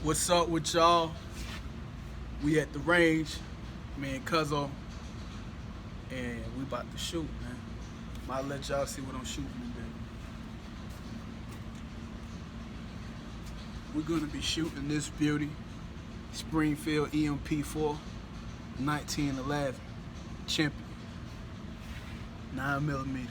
What's up with y'all? We at the range, me and Cuzzo, and we about to shoot, man. Might let y'all see what I'm shooting today. We're gonna be shooting this beauty, Springfield EMP4 1911 Champion, 9mm.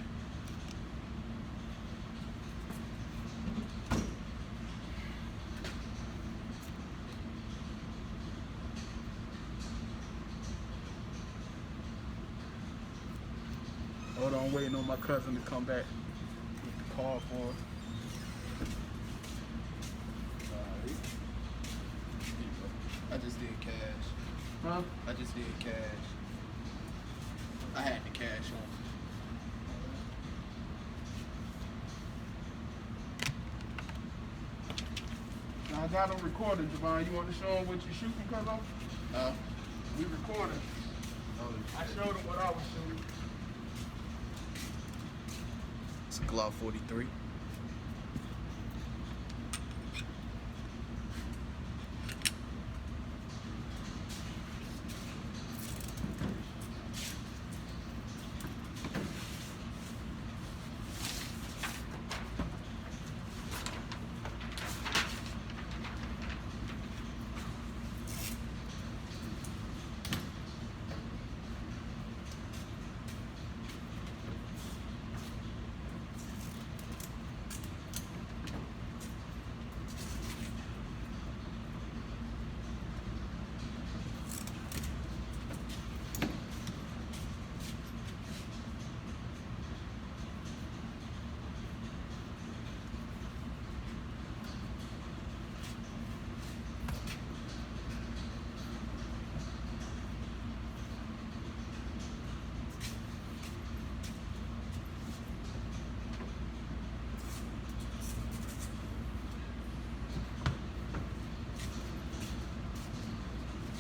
Hold on, waiting on my cousin to come back with the call for it. I just did cash. Huh? I just did cash. I had the cash on. Now I got them recorded, Javon. You want to show them what you're shooting, Cuzzo? We recorded. I showed them what I was shooting. It's a Glock 43.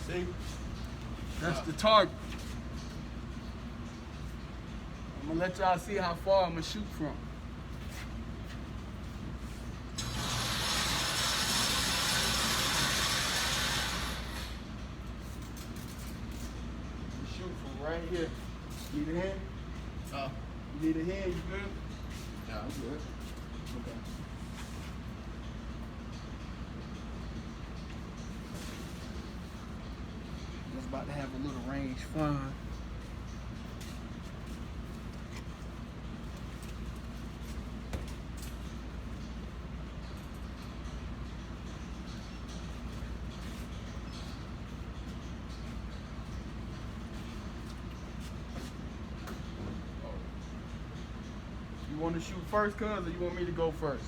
See? That's the target. I'm gonna let y'all see how far I'm gonna shoot from. You shoot from right here. Need a hand? You need a hand, you good? Yeah, I'm good. Okay. Just about to have a little range fun. You want to shoot first, cuz, or you want me to go first?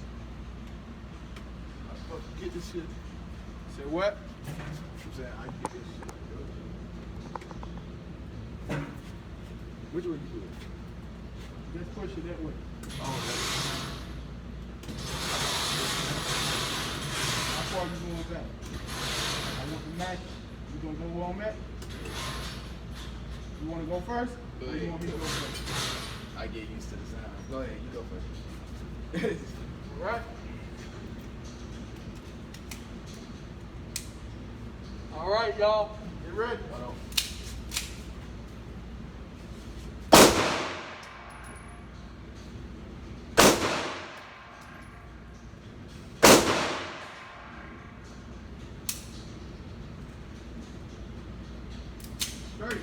Get this shit. Say what? I'm saying I get this shit. Which way you do it? Just push it that way. Oh, How far you going back? I want the match. You gonna go where I'm at? You wanna go first? Go Or ahead. you want me to go first? I get used to the sound. Go ahead, you go first. Right? All right, y'all. You ready? Hold on. Straight.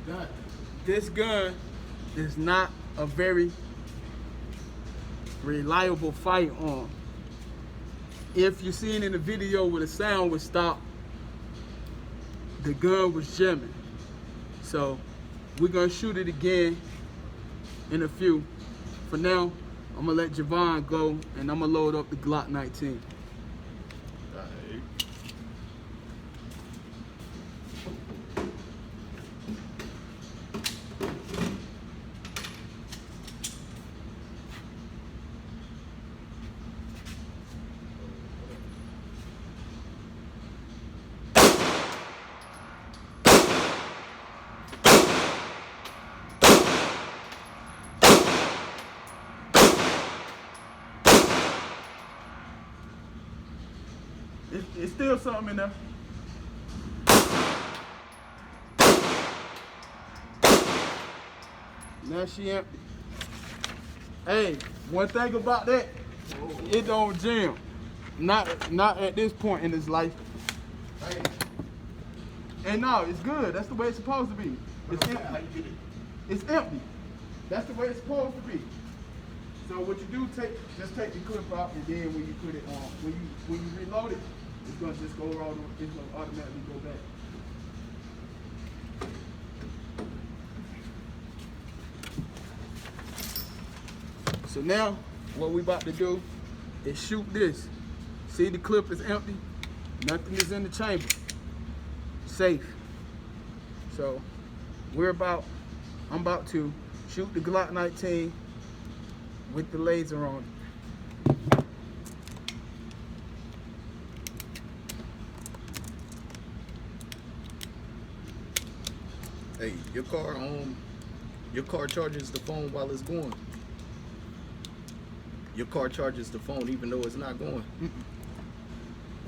Done. This gun is not a very reliable firearm. If you seen in the video where the sound would stop, the gun was jamming. So we're gonna shoot it again in a few. For now, I'm gonna let Javon go, and I'm gonna load up the Glock 19. Alright. It's still something in there. Now she empty. Hey, one thing about that, it don't jam. Not at this point in his life. Hey, And no, it's good. That's the way it's supposed to be. It's how empty. you get it? It's empty. That's the way it's supposed to be. So what you do, just take the clip out, and then when you put it on, when you reload it, it's gonna just go around. It's gonna automatically go back. So now, what we about to do is shoot this. See, the clip is empty. Nothing is in the chamber. Safe. So I'm about to shoot the Glock 19 with the laser on it. Hey, your car charges the phone while it's going. Your car charges the phone even though it's not going.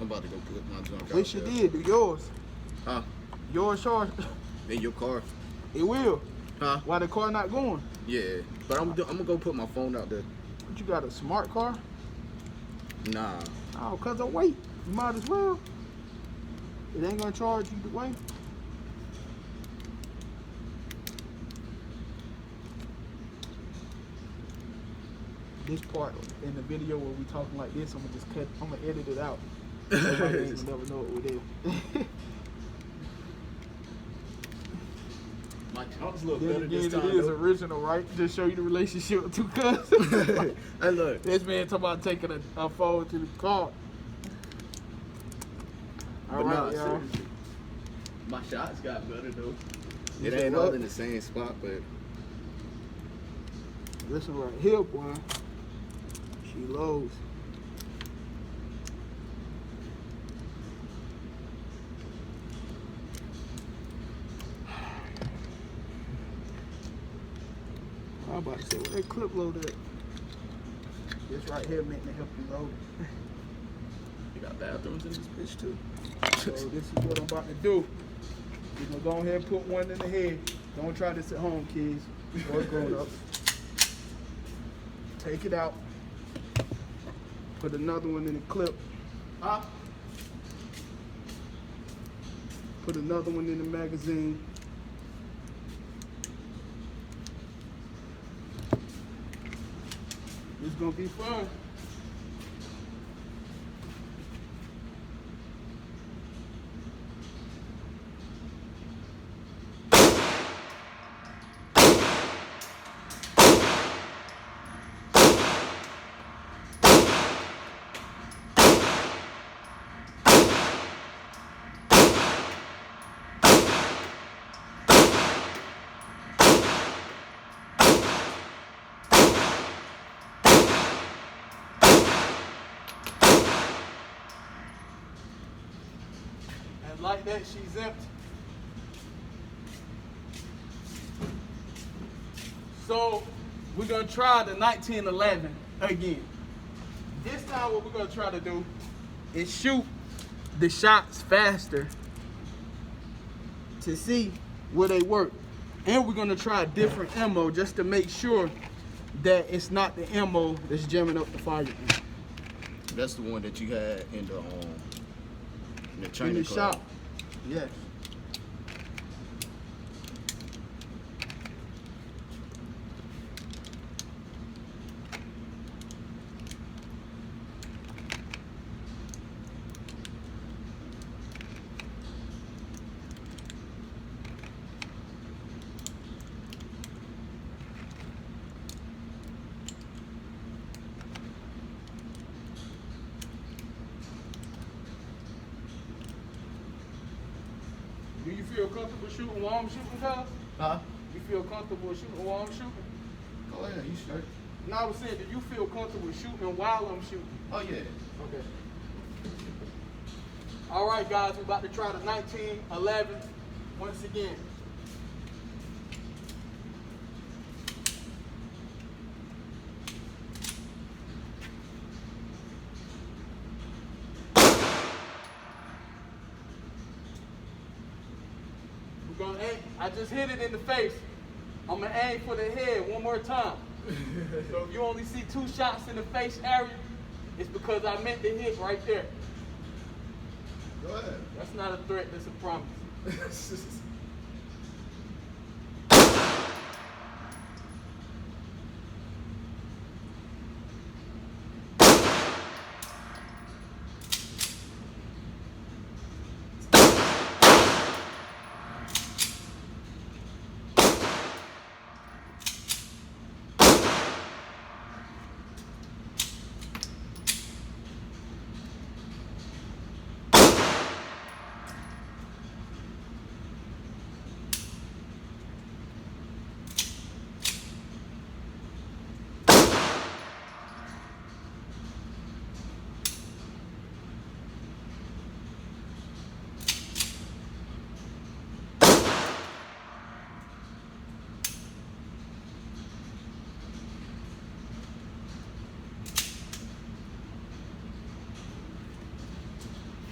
I'm about to go put my junk out. Wish you did. Do yours. Huh? Yours charge. In your car. It will. Huh? Why the car not going? Yeah. But I'm gonna go put my phone out there. What, you got a smart car? Nah. Oh, cause of weight. You might as well. It ain't gonna charge you the weight. This part in the video where we talking like this, I'm gonna edit it out. Nobody ain't gonna never know what we did. My chunks look Then better again, this time. it is though. original, right? Just show you the relationship with two cousins. Hey, look. This man talking about taking a phone to the car. All But right, nah, y'all. seriously. My shots got better though. You It said ain't all what? in the same spot, but Listen right here, boy. She lows. I'm about to say, where that clip load at? This right here meant to help you load it. you got bathrooms in this bitch too. So this is what I'm about to do. We're gonna go ahead and put one in the head. Don't try this at home, kids or grown-ups. Take it out. Put another one in the clip. Put another one in the magazine. It's gonna be fun. And like that, she's empty. So we're gonna try the 1911 again. This time what we're gonna try to do is shoot the shots faster to see where they work. And we're gonna try a different ammo just to make sure that it's not the ammo that's jamming up the fire. That's the one that you had in the China In the club. shop. Yes. you feel comfortable shooting while I'm shooting, cuz? Huh? You feel comfortable shooting while I'm shooting? Go ahead, you straight. No, I was saying, do you feel comfortable shooting while I'm shooting? Oh yeah. Okay. All right, guys, we're about to try the 1911 once again. We're gonna aim. I just hit it in the face. I'm gonna aim for the head one more time. So if you only see 2 shots in the face area, it's because I meant to hit right there. Go ahead. That's not a threat, that's a promise.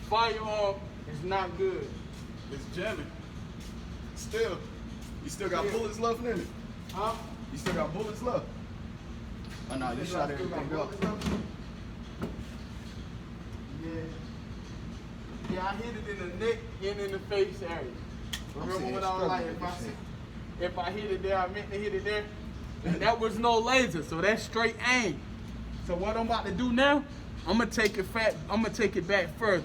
Firearm is not good. It's jamming. Still. You still got Yeah. bullets left in it. Huh? You still got bullets left. Oh no, you shot everything up. Yeah. Yeah, I hit it in the neck and in the face area. Remember seeing what I was like, struggling. if I hit it there, I meant to hit it there. And that was no laser, so that's straight aim. So what I'm about to do now, I'm gonna take it back further.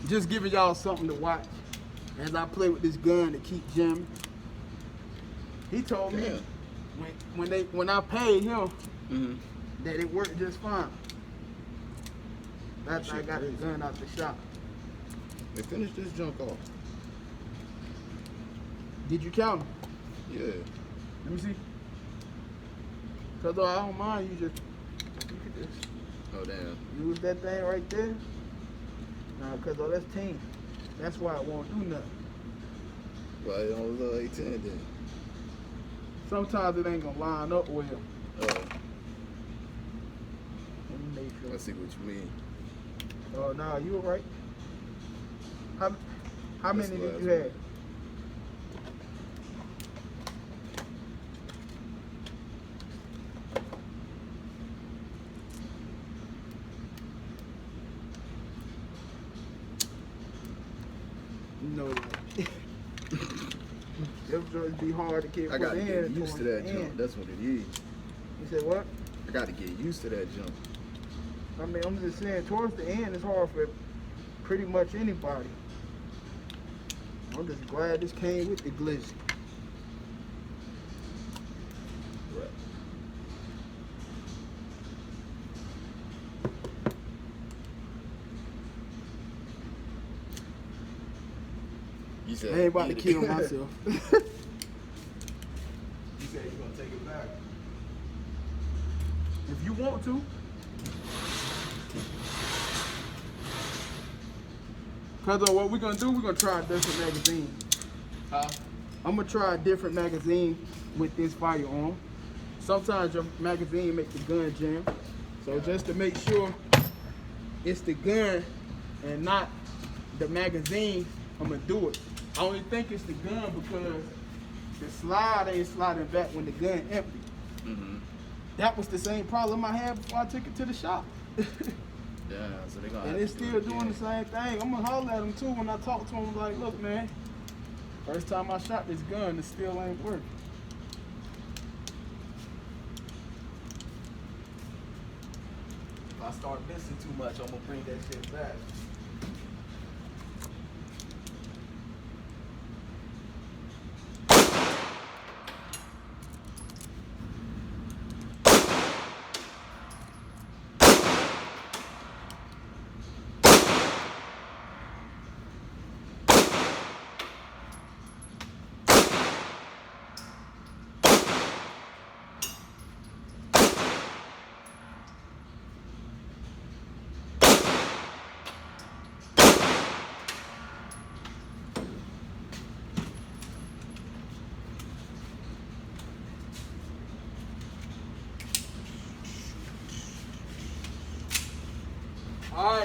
Just giving y'all something to watch as I play with this gun to keep jamming. He told me Yeah. when I paid him Mm-hmm. that it worked just fine. After I Shit got the crazy. gun out the shop. They finished this junk off. Did you count them? Yeah. Let me see. Cause I don't mind you just look at this. Oh damn. Use that thing right there. Nah, cause that's 10. That's why it won't do nothing. Well, it only little 18 then. Sometimes it ain't gonna line up well. Uh, Let me make sure. I see what you mean. Oh no, you were right. How That's many the did last you one. have? You know that. Them joints be hard to keep I gotta put get in used to towards that the jump. end. That's what it is. You said what? I gotta get used to that jump. I mean, I'm just saying, towards the end, it's hard for pretty much anybody. I'm just glad this came with the glizzy. Right. You said I ain't about to eat it. kill myself. You said you're gonna take it back. If you want to. Cause what we're gonna do, we're gonna try a different magazine. Huh? I'm gonna try a different magazine with this firearm. Sometimes your magazine makes the gun jam. So just to make sure it's the gun and not the magazine, I'm gonna do it. I only think it's the gun because the slide ain't sliding back when the gun empty. Mm-hmm. That was the same problem I had before I took it to the shop. Yeah, so they gonna And have it's to do still it doing again. the same thing. I'm gonna holler at him too when I talk to him. Like, look, man, first time I shot this gun, it still ain't working. If I start missing too much, I'm gonna bring that shit back.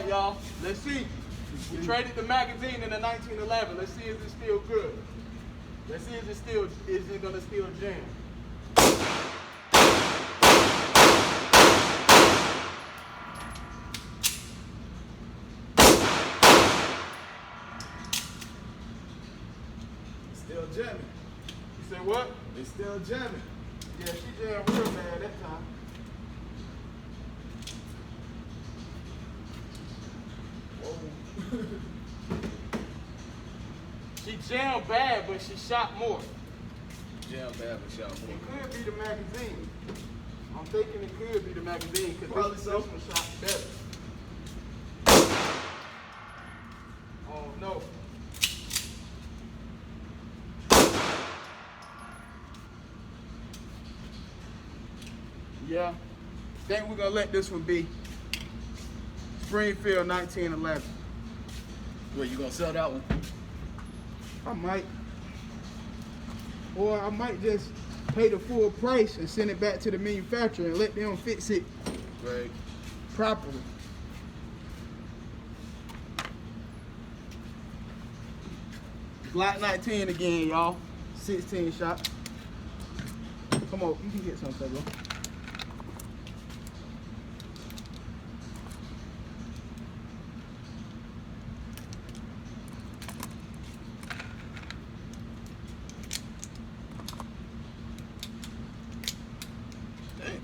right, y'all. Let's see. We traded the magazine in the 1911. Let's see if it's still good. Let's see if it's still, is it gonna still jam? It's still jamming. You said what? It's still jamming. Yeah, she jammed real bad that time. Whoa. She jammed bad, but she shot more. Jam bad but shot It more. could be the magazine. I'm thinking it could be the magazine because Probably this so. one shot better. Oh no. Yeah. Think we're gonna let this one be. Springfield 1911. Wait, you gonna sell that one? I might. Or I might just pay the full price and send it back to the manufacturer and let them fix it Right. properly. Glock 19 again, y'all. 16 shots. Come on, you can get some, Pedro. Dang.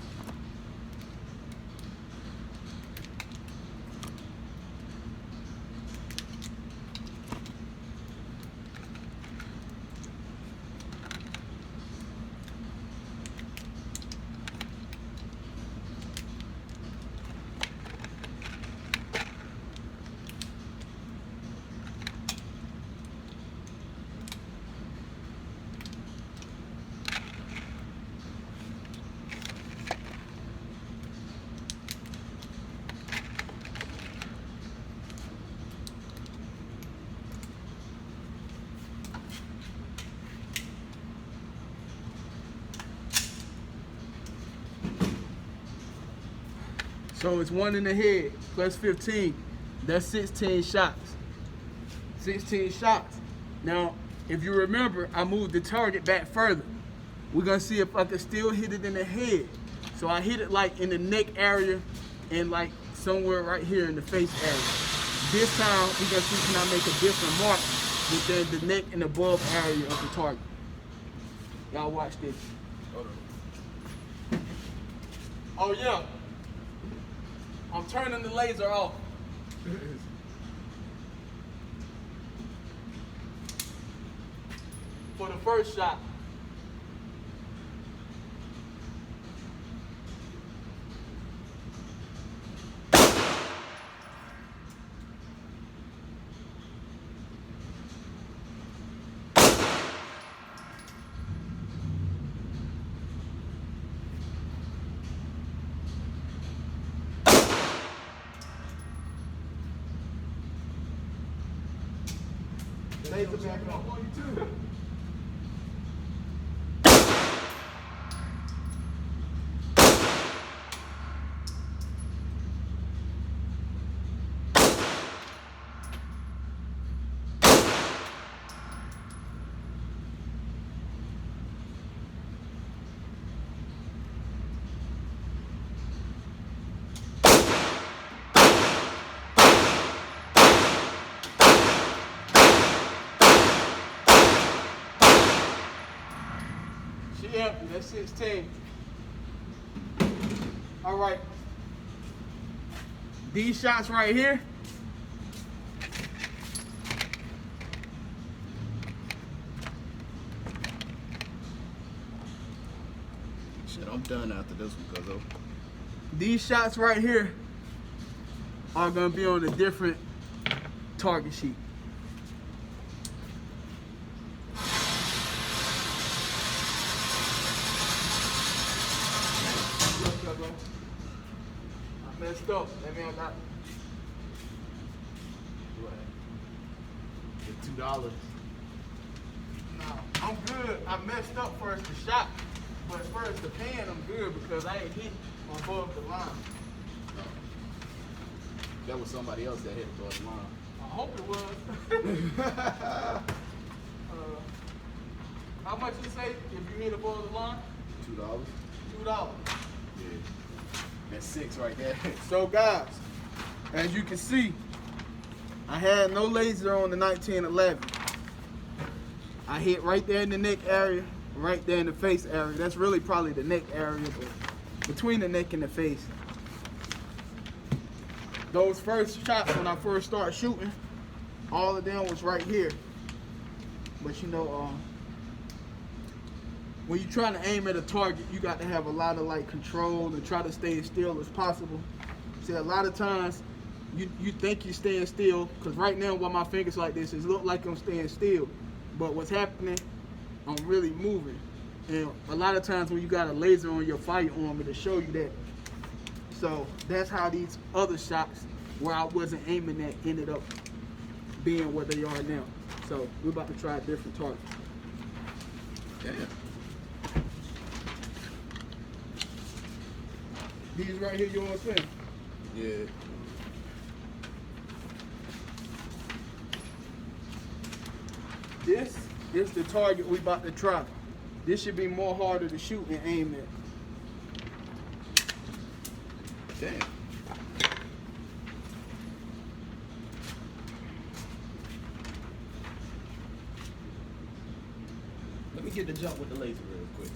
So it's 1 in the head plus 15. That's 16 shots. 16 shots. Now, if you remember, I moved the target back further. We're gonna see if I can still hit it in the head. So I hit it like in the neck area and like somewhere right here in the face area. This time, we're gonna see can I make a different mark within the neck and above area of the target. Y'all watch this. Hold on. Oh yeah. I'm turning the laser off. For the first shot. Laser back on. She empty, that's 16. All right. These shots right here. Shit, I'm done after this one, cuz These shots right here are gonna be on a different target sheet. I messed up. That man got The $2. no, I'm good. I messed up first the shot. But first the pan I'm good because I ain't hit above the line. that was somebody else that hit it towards the line. I hope it was. How much you say if you hit above the line? $2. $2. Yeah. That's 6 right there. So guys, as you can see, I had no laser on the 1911. I hit right there in the neck area, right there in the face area. That's really probably the neck area, but between the neck and the face. Those first shots when I first started shooting, all of them was right here. But you know, when you're trying to aim at a target, you got to have a lot of like control and try to stay as still as possible. See, a lot of times you think you're staying still, because right now while my fingers like this, it look like I'm staying still. But what's happening, I'm really moving. And a lot of times when you got a laser on your firearm, it'll show you that. So that's how these other shots where I wasn't aiming at ended up being where they are now. So we're about to try a different target. Damn. These right here, you want to see? Yeah. This is the target we about to try. This should be more harder to shoot and aim at. Damn. Let me get the jump with the laser real quick.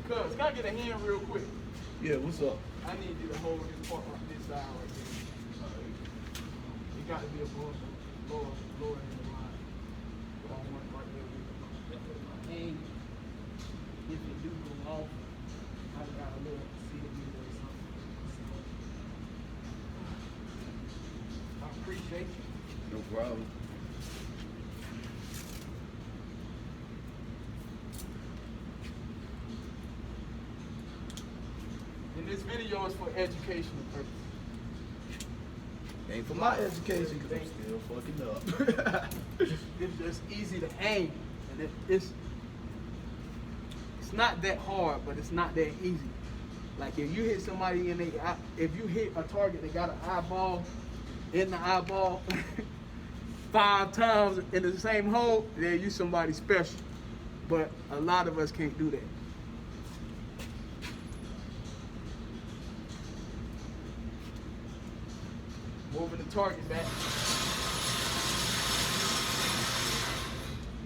Cuz, can I get a hand real quick? Yeah, what's up? I need you to hold this part like this side right here. It got to be above the lower end of the line. But I want it right there. And if it do go off, I got a little see it or something. So, I appreciate you. No problem. And this video is for educational purposes. Ain't for my education because I'm still fucking up. It's just easy to aim, and it's not that hard, but it's not that easy. Like if you hit somebody in if you hit a target that got an eyeball in the eyeball 5 times in the same hole, then you somebody special. But a lot of us can't do that. Moving the target back.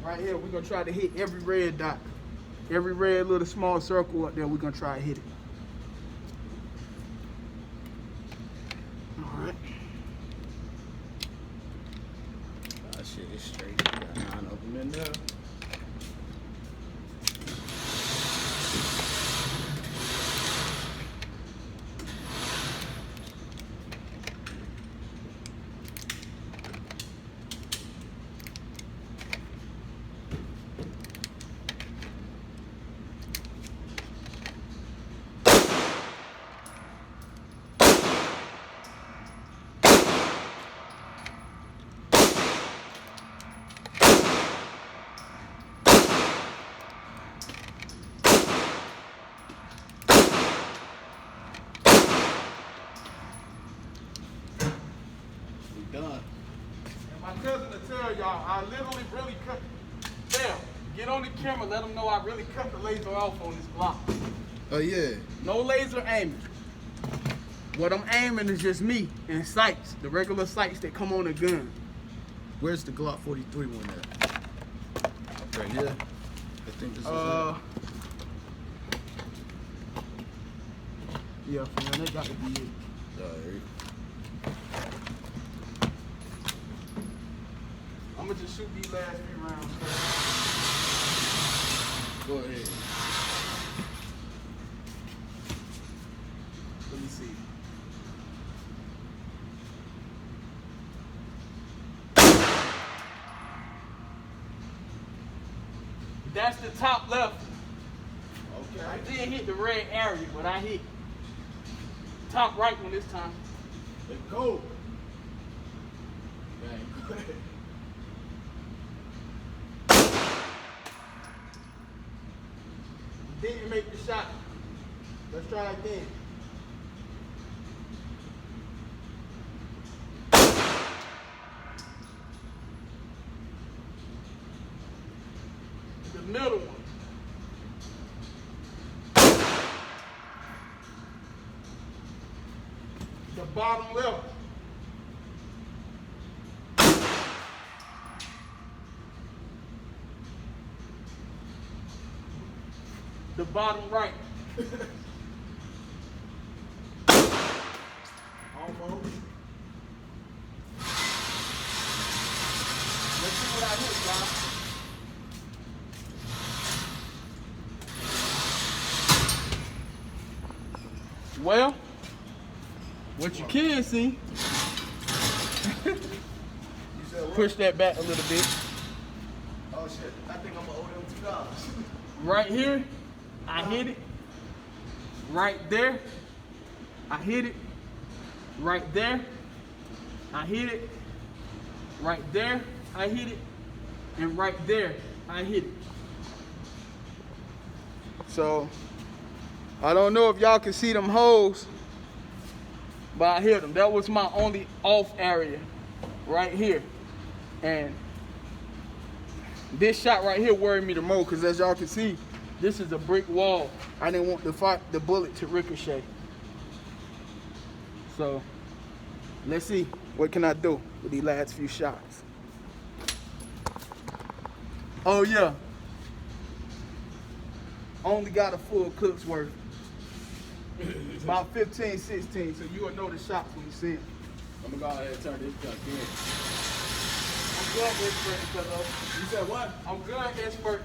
Right here, we're gonna try to hit every red dot. Every red little small circle up there, we're gonna try to hit it. All right. Ah, shit, it's straight. Got 9 of them in there. Done. And my cousin will tell y'all, I literally really cut. Damn, get on the camera, let them know I really cut the laser off on this Glock. Oh, yeah. No laser aiming. What I'm aiming is just me and sights, the regular sights that come on a gun. Where's the Glock 43 one at? Right here. I think this is it. Yeah, man, that got to be it. Alright. I'm gonna just shoot these last few rounds. Go ahead. Let me see. That's the top left. Okay. I did hit the red area, but I hit top right one this time. Let's go. Didn't make the shot. Let's try again. The middle one. The bottom left. The bottom right. Almost. Let's see what I hit, guys. Well, what you can see, You said what? push that back a little bit. Oh shit. I think I'm gonna owe them $2. Right here, I hit it. Right there, I hit it. Right there, I hit it. Right there, I hit it. And right there, I hit it. So, I don't know if y'all can see them holes, but I hit them. That was my only off area, right here. And this shot right here worried me the most, because as y'all can see, this is a brick wall. I didn't want the bullet to ricochet. So, let's see, what can I do with these last few shots? Oh yeah. Only got a full clip's worth. About 15, 16, so you will know the shots when you see it. I'm gonna go ahead and turn this gun in. I'm good, expert, fellow. You said what? I'm good, expert.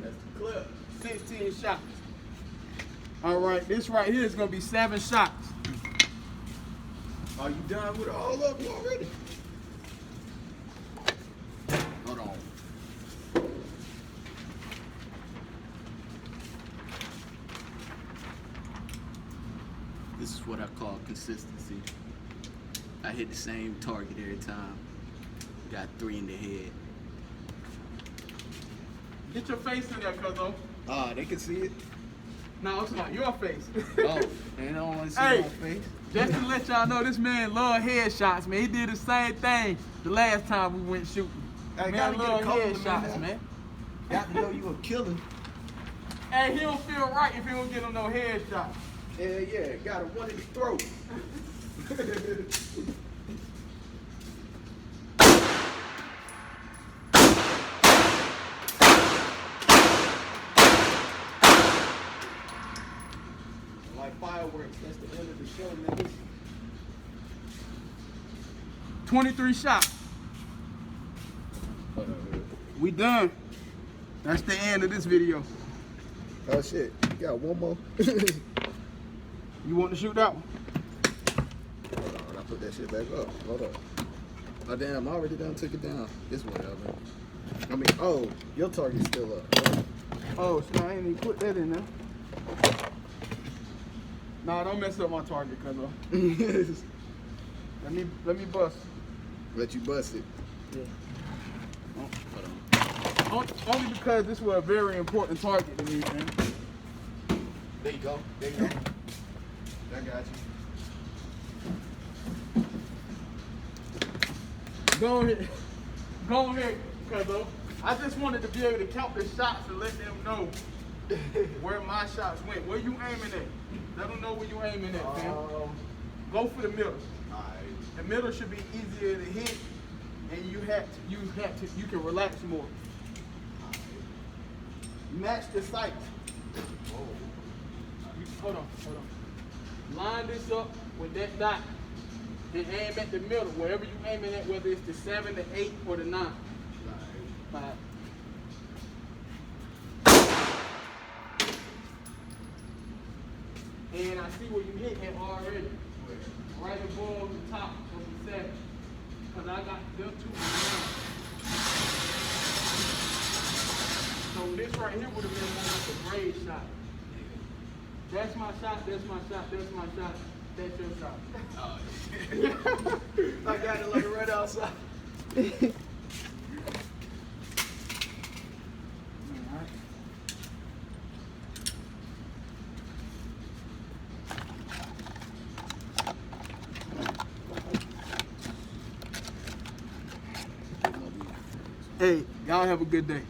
That's the clip. 16 shots. All right, this right here is gonna be 7 shots. Are you done with all of them already? Hold on. This is what I call consistency. I hit the same target every time. Got 3 in the head. Get your face in there, cuzzo. Ah, they can see it. No, it's not your face. Oh, they don't want to see Hey. my face. Just to let y'all know, this man love headshots, man. He did the same thing the last time we went shooting. I Man gotta get a love couple of headshots, them, man. Got to know you a killer. Hey, he don't feel right if he don't get him no headshots. Yeah, got a one in the throat. Like fireworks, that's the end of the show, niggas. 23 shots. We done. That's the end of this video. Oh shit, you got one more? You want to shoot that one? Hold on, I put that shit back up. Hold up. Oh, damn, I already done took it down. This one, I mean, oh, your target's still up. Oh, so I ain't even put that in there. Nah, don't mess up my target, cuz. Let me bust. Let you bust it. Yeah. Hold on. Only because this was a very important target to me, man. There you go. There you go. I got you. Go ahead, cuzzo. I just wanted to be able to count the shots and let them know where my shots went. Where you aiming at? Let them know where you aiming at, man. Go for the middle. Alright. The middle should be easier to hit and you can relax more. Match the sights. Hold on. Line this up with that dot and aim at the middle, wherever you aiming at, whether it's the 7, the 8, or the 9. Five. And I see where you hit it already. Right above the top of the 7. Because I got them 2 down. So this right here would have been more like a grade shot. That's my shot, that's my shot, that's my shot, that's your shot. Oh, yeah. I got it like right outside. Hey, y'all have a good day.